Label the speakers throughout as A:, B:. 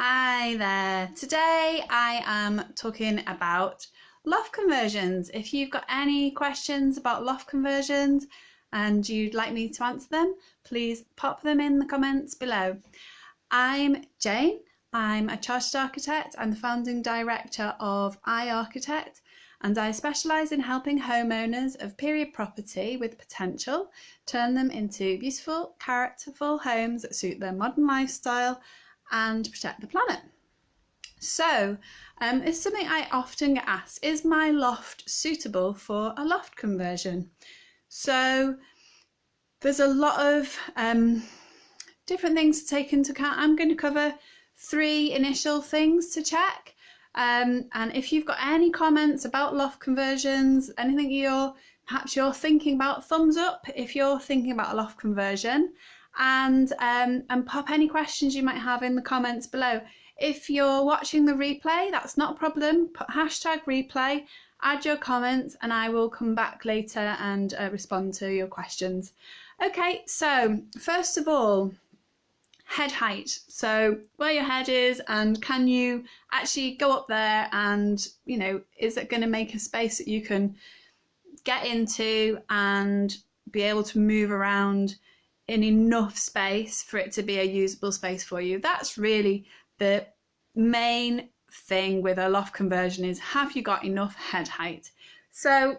A: Hi there. Today I am talking about loft conversions. If you've got any questions about loft conversions and you'd like me to answer them, please pop them in the comments below. I'm Jane. I'm a chartered architect. I'm the founding director of iArchitect, and I specialise in helping homeowners of period property with potential turn them into beautiful, characterful homes that suit their modern lifestyle and protect the planet. So it's something I often get asked, is my loft suitable for a loft conversion? So there's a lot of different things to take into account. I'm going to cover 3 initial things to check, and if you've got any comments about loft conversions, anything perhaps you're thinking about, thumbs up if you're thinking about a loft conversion, and pop any questions you might have in the comments below. If you're watching the replay, that's not a problem. Put #replay, add your comments, and I will come back later and respond to your questions. Okay, so first of all, head height. So where your head is, and can you actually go up there, and is it going to make a space that you can get into and be able to move around in enough space for it to be a usable space for you? That's really the main thing with a loft conversion, is have you got enough head height? So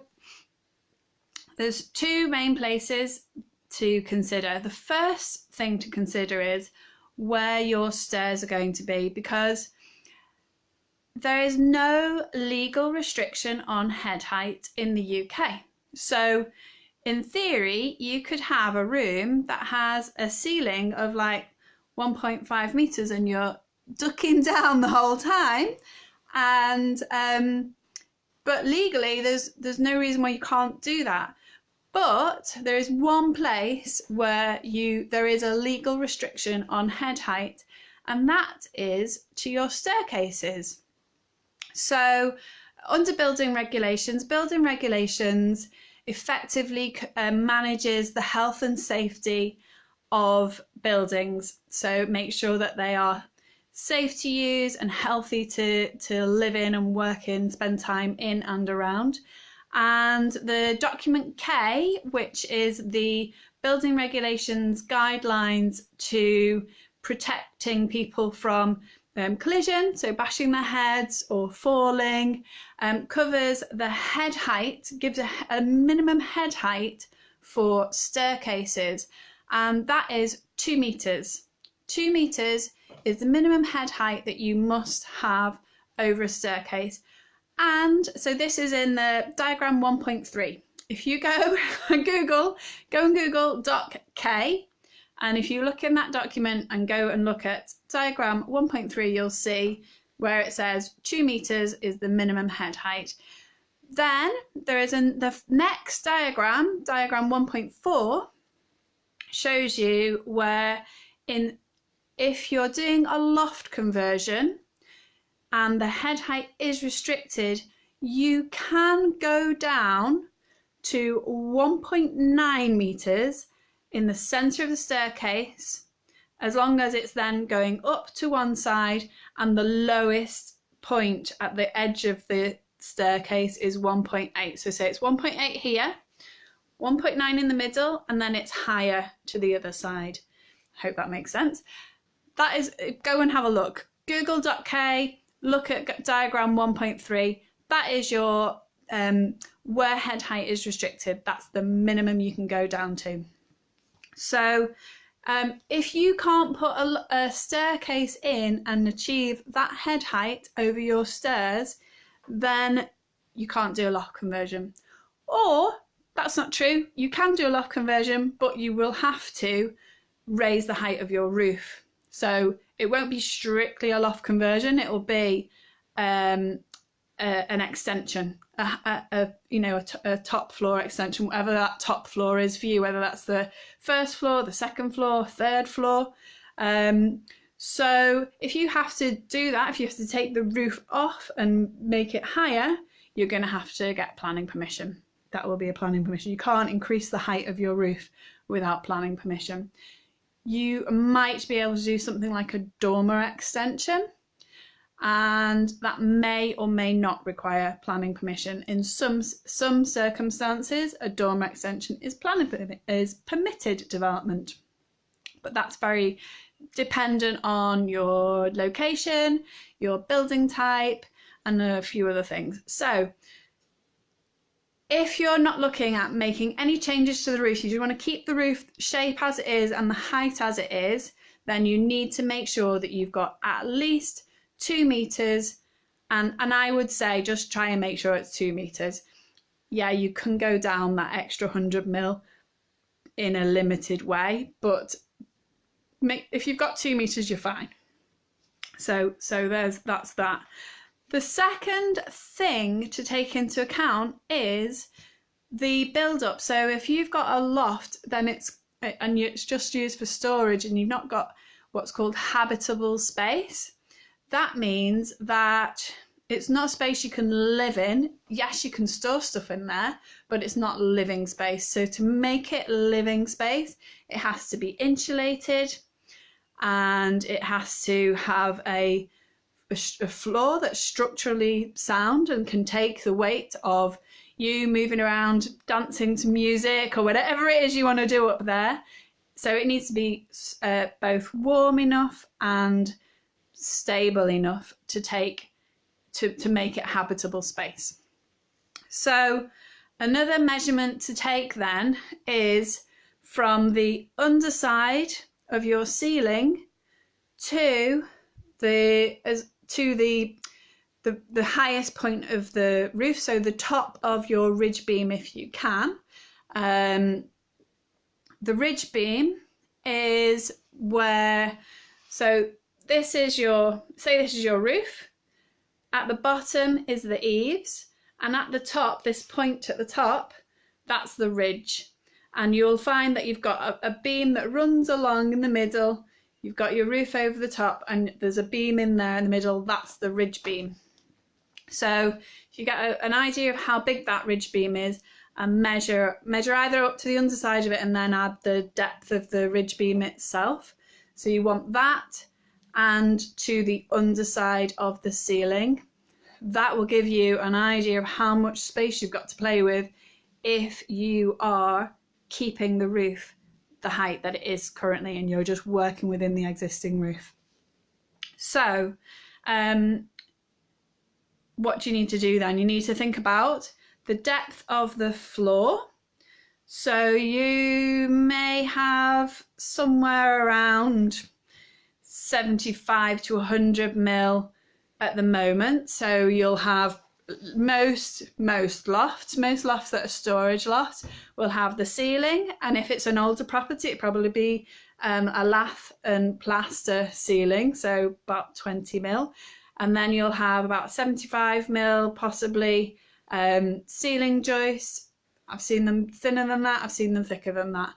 A: there's 2 main places to consider. The first thing to consider is where your stairs are going to be, because there is no legal restriction on head height in the UK. So in theory, you could have a room that has a ceiling of like 1.5 meters and you're ducking down the whole time, and but legally there's no reason why you can't do that. But there is one place where there is a legal restriction on head height, and that is to your staircases. So under building regulations effectively manages the health and safety of buildings. So make sure that they are safe to use and healthy to live in and work in, spend time in and around. And the document K, which is the building regulations guidelines to protecting people from collision, so bashing their heads or falling, covers the head height, gives a minimum head height for staircases, and that is 2 meters. 2 meters is the minimum head height that you must have over a staircase. And so this is in the diagram 1.3. If you go and Google doc K, and if you look in that document and go and look at diagram 1.3, you'll see where it says 2 meters is the minimum head height. Then there is the next diagram 1.4, shows you where if you're doing a loft conversion and the head height is restricted, you can go down to 1.9 meters in the center of the staircase, as long as it's then going up to one side and the lowest point at the edge of the staircase is 1.8. So say it's 1.8 here, 1.9 in the middle, and then it's higher to the other side. I hope that makes sense. That is, go and have a look. Google.k, look at diagram 1.3. That is your where head height is restricted. That's the minimum you can go down to. So if you can't put a staircase in and achieve that head height over your stairs, then you can't do a loft conversion. Or that's not true. You can do a loft conversion, but you will have to raise the height of your roof. So it won't be strictly a loft conversion. It will be an extension, a top floor extension, whatever that top floor is for you, whether that's the first floor, the second floor, third floor. So if you have to do that, if you have to take the roof off and make it higher, you're going to have to get planning permission. That will be a planning permission. You can't increase the height of your roof without planning permission. you might be able to do something like a dormer extension, and that may or may not require planning permission. In some circumstances, a dormer extension is permitted development, but that's very dependent on your location, your building type, and a few other things. So if you're not looking at making any changes to the roof, you just want to keep the roof shape as it is and the height as it is, then you need to make sure that you've got at least 2 meters, and I would say just try and make sure it's 2 meters. Yeah, you can go down that extra 100 mil in a limited way, but if you've got 2 meters, you're fine. So that's that. The second thing to take into account is the build-up. So if you've got a loft, then it's just used for storage and you've not got what's called habitable space. That means that it's not a space you can live in. Yes, you can store stuff in there, but it's not living space. So to make it living space, it has to be insulated and it has to have a floor that's structurally sound and can take the weight of you moving around, dancing to music or whatever it is you want to do up there. So it needs to be both warm enough and stable enough to make it habitable space. So another measurement to take then is from the underside of your ceiling to the highest point of the roof, so the top of your ridge beam if you can. The ridge beam is where, so this is your roof, at the bottom is the eaves, and at the top, this point at the top, that's the ridge. And you'll find that you've got a beam that runs along in the middle, you've got your roof over the top, and there's a beam in there in the middle, that's the ridge beam. So if you get an idea of how big that ridge beam is, and measure either up to the underside of it and then add the depth of the ridge beam itself. So you want that and to the underside of the ceiling. That will give you an idea of how much space you've got to play with if you are keeping the roof the height that it is currently and you're just working within the existing roof. So what do you need to do then? You need to think about the depth of the floor. So you may have somewhere around 75 to 100 mil at the moment. So you'll have most lofts that are storage lofts will have the ceiling, and if it's an older property, it'd probably be a lath and plaster ceiling, so about 20 mil, and then you'll have about 75 mil possibly ceiling joists. I've seen them thinner than that, I've seen them thicker than that,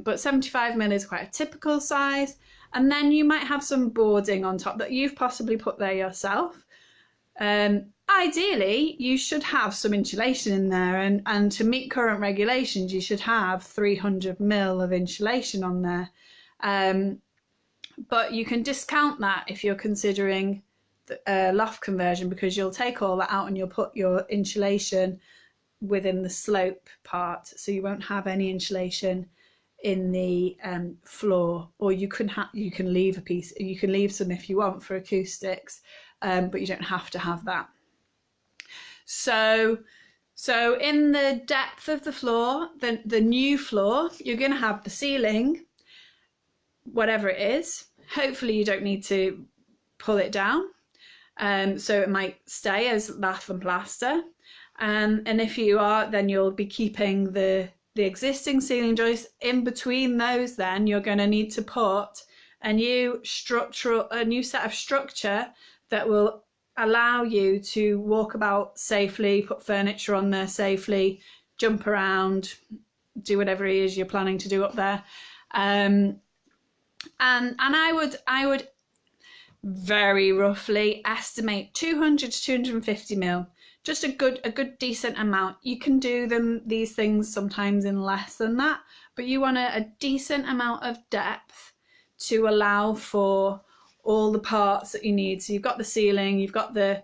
A: but 75 mil is quite a typical size. And then you might have some boarding on top that you've possibly put there yourself. Ideally, you should have some insulation in there, and to meet current regulations, you should have 300 mil of insulation on there. But you can discount that if you're considering the loft conversion, because you'll take all that out and you'll put your insulation within the slope part, so you won't have any insulation in the floor, or you can leave a piece, you can leave some if you want for acoustics, but you don't have to have that. So in the depth of the floor, the new floor, you're going to have the ceiling, whatever it is. Hopefully you don't need to pull it down, so it might stay as lath and plaster, and if you are, then you'll be keeping the existing ceiling joist. In between those, then you're going to need to put a new set of structure that will allow you to walk about safely, put furniture on there safely, jump around, do whatever it is you're planning to do up there. And I would very roughly estimate 200 to 250 mil, just a good decent amount. You can do these things sometimes in less than that, but you want a decent amount of depth to allow for all the parts that you need. So you've got the ceiling, you've got the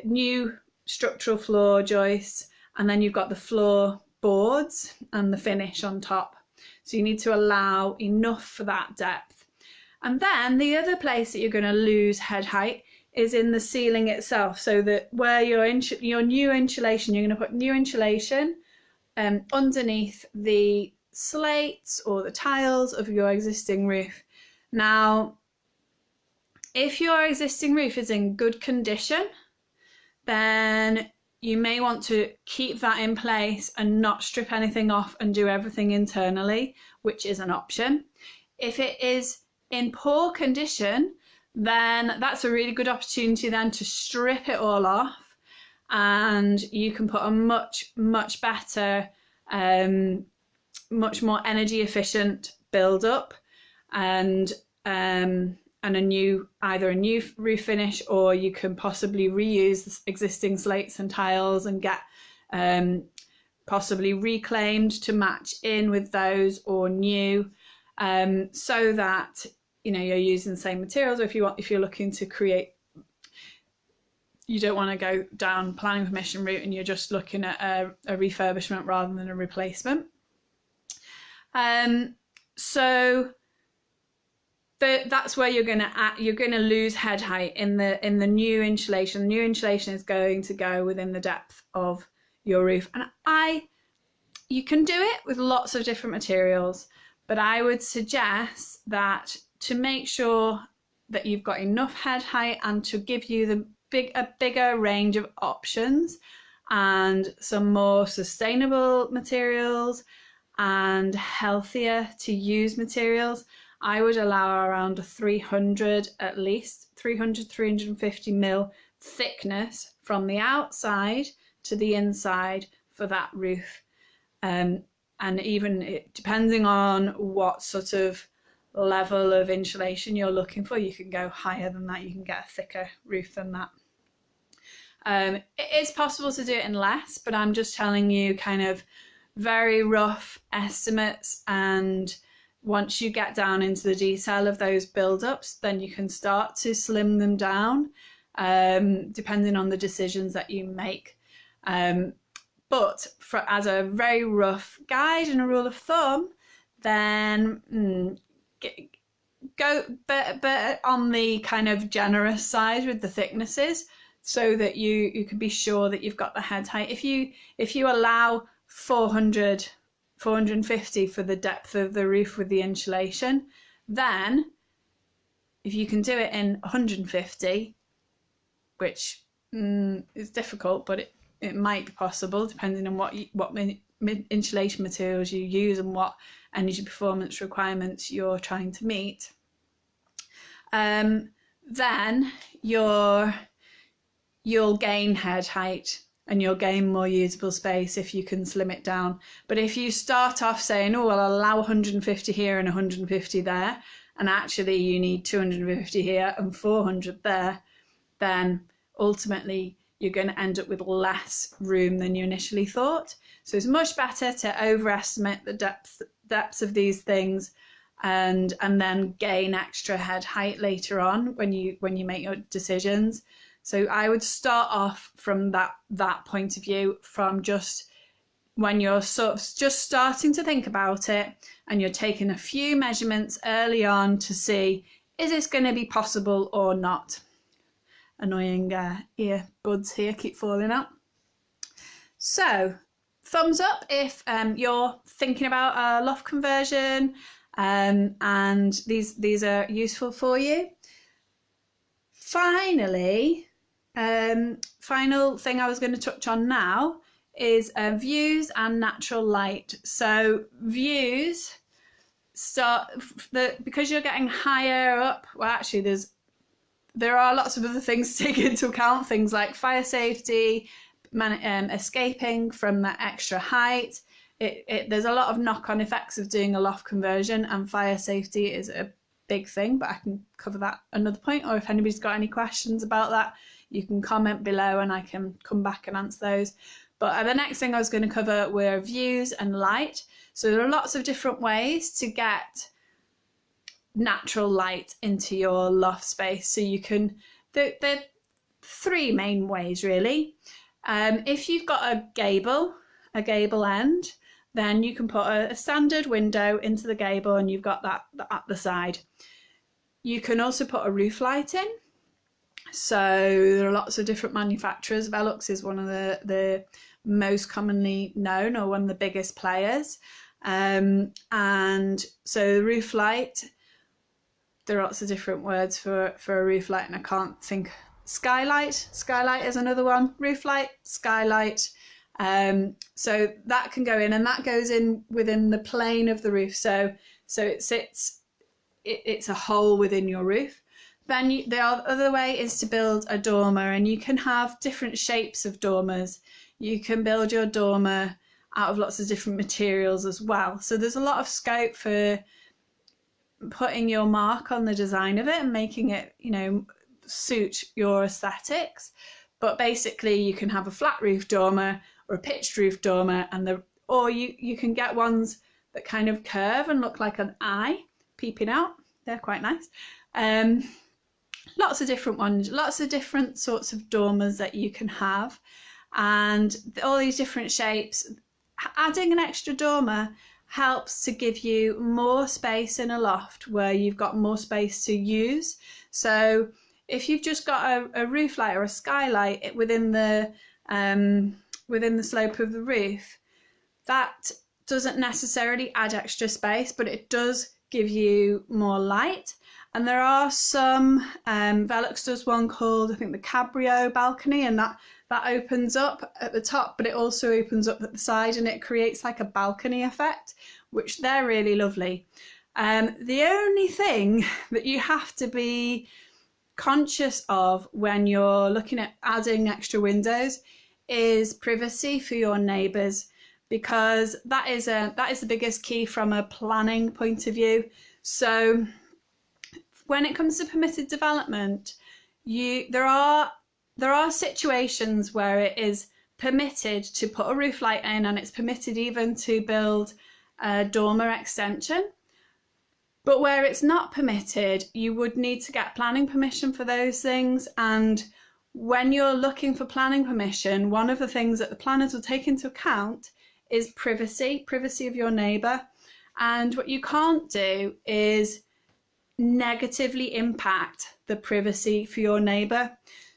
A: new structural floor joists, and then you've got the floor boards and the finish on top. So you need to allow enough for that depth. And then the other place that you're going to lose head height is in the ceiling itself. So that where your new insulation, you're going to put new insulation underneath the slates or the tiles of your existing roof. Now, if your existing roof is in good condition, then you may want to keep that in place and not strip anything off and do everything internally, which is an option. If it is in poor condition, then that's a really good opportunity then to strip it all off, and you can put a much better, much more energy efficient build up, and either a new roof finish, or you can possibly reuse the existing slates and tiles and get possibly reclaimed to match in with those, or new, so that you're using the same materials. Or if you're looking to create, you don't want to go down planning permission route and you're just looking at a refurbishment rather than a replacement. So that's where you're going to lose head height in the new insulation. The new insulation is going to go within the depth of your roof, and you can do it with lots of different materials, but I would suggest that to make sure that you've got enough head height and to give you a bigger range of options and some more sustainable materials and healthier to use materials, I would allow around a 300, at least 350 mil thickness from the outside to the inside for that roof. And even depending on what sort of level of insulation you're looking for, you can go higher than that. You can get a thicker roof than that. It is possible to do it in less, but I'm just telling you kind of very rough estimates, and once you get down into the detail of those build-ups, then you can start to slim them down, depending on the decisions that you make. But as a very rough guide and a rule of thumb, then go better on the kind of generous side with the thicknesses, so that you can be sure that you've got the head height. If you allow 450 for the depth of the roof with the insulation, then if you can do it in 150, which is difficult, but it might be possible depending on what insulation materials you use and what energy performance requirements you're trying to meet, then you'll gain head height and you'll gain more usable space if you can slim it down. But if you start off saying, oh, well, I'll allow 150 here and 150 there, and actually you need 250 here and 400 there, then ultimately you're going to end up with less room than you initially thought. So it's much better to overestimate the depths of these things and then gain extra head height later on when you make your decisions. So I would start off from that point of view, from just when you're sort of just starting to think about it and you're taking a few measurements early on to see, is this going to be possible or not? Annoying earbuds here keep falling out. So thumbs up if you're thinking about a loft conversion and these are useful for you. Final thing I was going to touch on now is views and natural light. So views because you're getting higher up. Well, actually, there are lots of other things to take into account. Things like fire safety, escaping from that extra height. There's a lot of knock-on effects of doing a loft conversion, and fire safety is a big thing, but I can cover that another point, or if anybody's got any questions about that, you can comment below and I can come back and answer those. But the next thing I was going to cover were views and light. So there are lots of different ways to get natural light into your loft space. So you can, there are three main ways really. If you've got a gable end, then you can put a standard window into the gable and you've got that at the side. You can also put a roof light in. So there are lots of different manufacturers. Velux is one of the most commonly known, or one of the biggest players. And so the roof light, there are lots of different words for a roof light, and I can't think. Skylight is another one. Roof light, skylight. So that can go in, and that goes in within the plane of the roof. So it sits, it's a hole within your roof. Then the other way is to build a dormer, and you can have different shapes of dormers. You can build your dormer out of lots of different materials as well. So there's a lot of scope for putting your mark on the design of it and making it, suit your aesthetics. But basically you can have a flat roof dormer or a pitched roof dormer, or you can get ones that kind of curve and look like an eye peeping out. They're quite nice. Lots of different ones, lots of different sorts of dormers that you can have, and all these different shapes. Adding an extra dormer helps to give you more space in a loft where you've got more space to use. So if you've just got a roof light or a skylight within the slope of the roof, that doesn't necessarily add extra space, but it does give you more light. And there are some, Velux does one called, I think, the Cabrio balcony, and that opens up at the top, but it also opens up at the side, and it creates like a balcony effect, which they're really lovely. The only thing that you have to be conscious of when you're looking at adding extra windows is privacy for your neighbours, because that is the biggest key from a planning point of view. So when it comes to permitted development, there are situations where it is permitted to put a roof light in, and it's permitted even to build a dormer extension. But where it's not permitted, you would need to get planning permission for those things. And when you're looking for planning permission, one of the things that the planners will take into account is privacy of your neighbour. And what you can't do is negatively impact the privacy for your neighbour.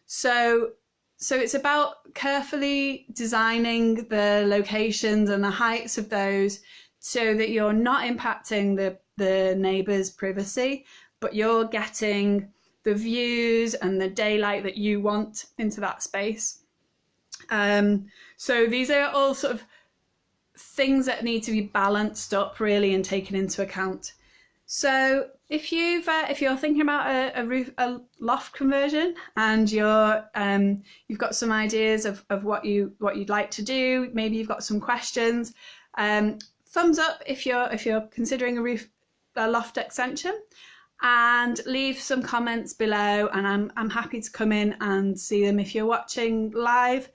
A: So it's about carefully designing the locations and the heights of those so that you're not impacting the neighbour's privacy, but you're getting the views and the daylight that you want into that space. So these are all sort of things that need to be balanced up really and taken into account. So if you're thinking about a loft conversion, and you've got some ideas of what you'd like to do, maybe you've got some questions, thumbs up if you're considering a loft extension, and leave some comments below, and I'm happy to come in and see them. If you're watching live,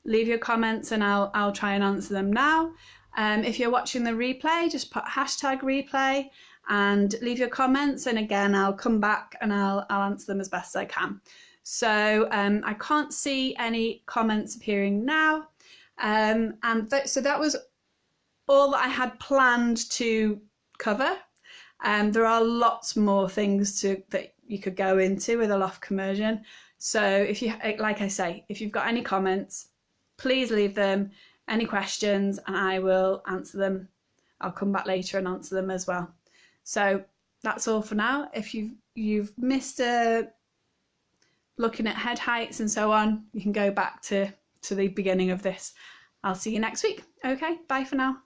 A: leave your comments and I'll try and answer them now. If you're watching the replay, just put #replay and leave your comments, and again I'll come back and I'll answer them as best I can. So I can't see any comments appearing now, so that was all that I had planned to cover. There are lots more things that you could go into with a loft conversion. So like I say, if you've got any comments, please leave them. Any questions, and I will answer them. I'll come back later and answer them as well. So that's all for now. If you've missed looking at head heights and so on, you can go back to the beginning of this. I'll see you next week. Okay, bye for now.